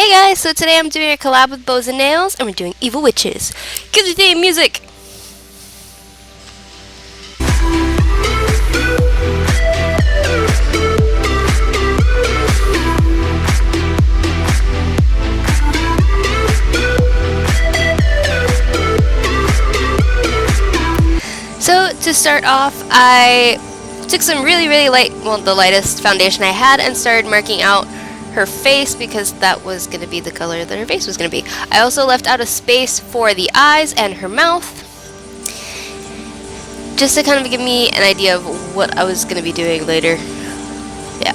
Hey guys, so today I'm doing a collab with BowsNnails and we're doing Evil Witches. Cue the theme music! So to start off, I took some really light, well, the lightest foundation I had, and started marking out her face because that was going to be the color that her face was going to be. I also left out a space for the eyes and her mouth, just to kind of give me an idea of what I was going to be doing later. Yeah.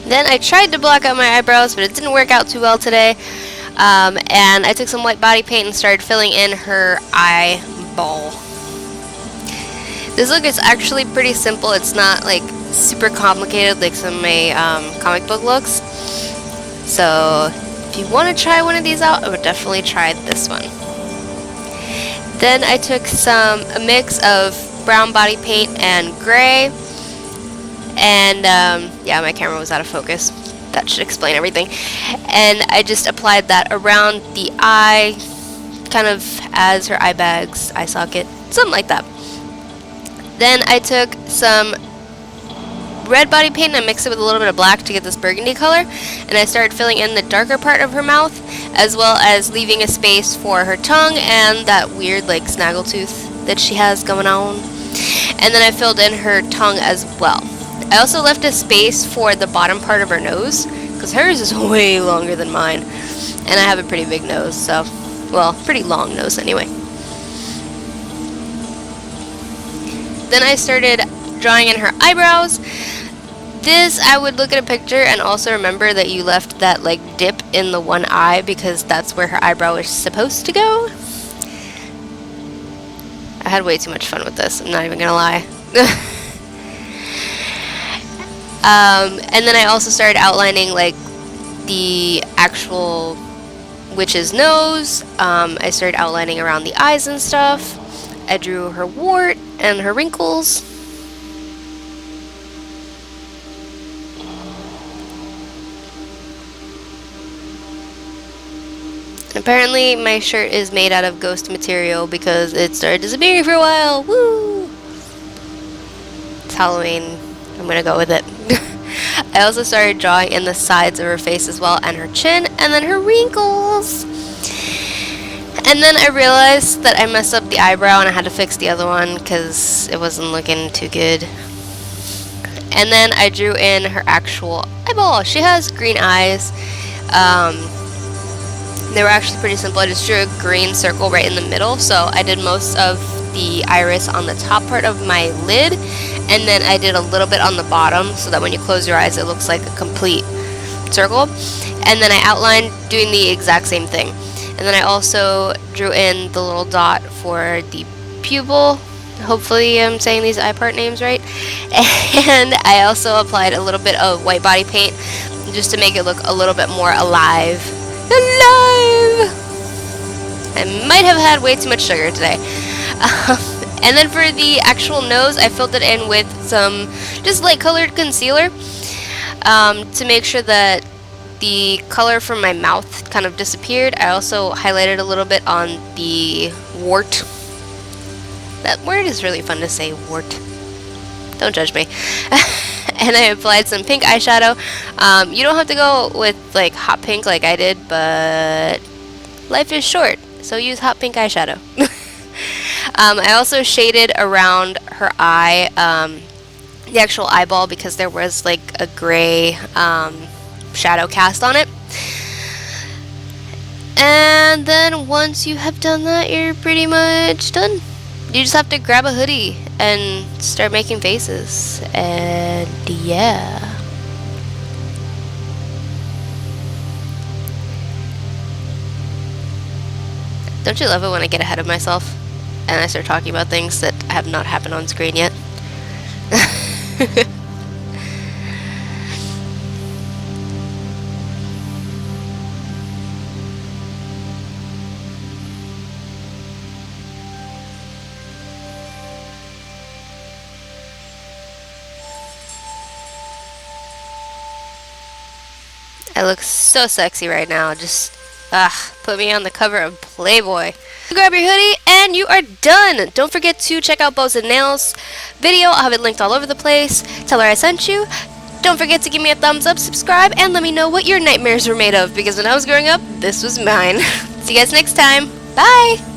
Then I tried to block out my eyebrows, but it didn't work out too well today. And I took some white body paint and started filling in her eyeball. This look is actually pretty simple. It's not like super complicated like some of my comic book looks. So if you want to try one of these out, I would definitely try this one. Then I took a mix of brown body paint and gray. And yeah, my camera was out of focus. That should explain everything. And I just applied that around the eye, kind of as her eye bags, eye socket, something like that. Then I took some red body paint and I mixed it with a little bit of black to get this burgundy color. And I started filling in the darker part of her mouth, as well as leaving a space for her tongue and that weird like snaggletooth that she has going on. And then I filled in her tongue as well. I also left a space for the bottom part of her nose, because hers is way longer than mine, and I have a pretty big nose, so, well, pretty long nose anyway. Then I started drawing in her eyebrows. This, I would look at a picture and also remember that you left that, like, dip in the one eye, because that's where her eyebrow is supposed to go. I had way too much fun with this, I'm not even gonna lie. And then I also started outlining like the actual witch's nose. I started outlining around the eyes and stuff. I drew her wart and her wrinkles. Apparently my shirt is made out of ghost material because it started disappearing for a while. Woo! It's Halloween. I'm gonna go with it. I also started drawing in the sides of her face as well, and her chin, and then her wrinkles. And then I realized that I messed up the eyebrow and I had to fix the other one because it wasn't looking too good. And then I drew in her actual eyeball. She has green eyes. They were actually pretty simple. I just drew a green circle right in the middle, so I did most of the iris on the top part of my lid, and then I did a little bit on the bottom so that when you close your eyes it looks like a complete circle. And then I outlined doing the exact same thing. And then I also drew in the little dot for the pupil. Hopefully I'm saying these eye part names right. And I also applied a little bit of white body paint just to make it look a little bit more alive. I might have had way too much sugar today. And then for the actual nose, I filled it in with some just light colored concealer to make sure that the color from my mouth kind of disappeared. I also highlighted a little bit on the wart. That word is really fun to say, wart. Don't judge me. And I applied some pink eyeshadow. You don't have to go with like hot pink like I did, but life is short, so use hot pink eyeshadow. I also shaded around her eye, the actual eyeball, because there was like a gray shadow cast on it. And then once you have done that, you're pretty much done. You just have to grab a hoodie and start making faces. And yeah. Don't you love it when I get ahead of myself and I start talking about things that have not happened on screen yet? I look so sexy right now. Just, put me on the cover of Playboy. Grab your hoodie and you are done. Don't forget to check out Bows and Nails video. I'll have it linked all over the place. Tell her I sent you. Don't forget to give me a thumbs up, subscribe, and let me know what your nightmares were made of, because when I was growing up, this was mine. See you guys next time. Bye!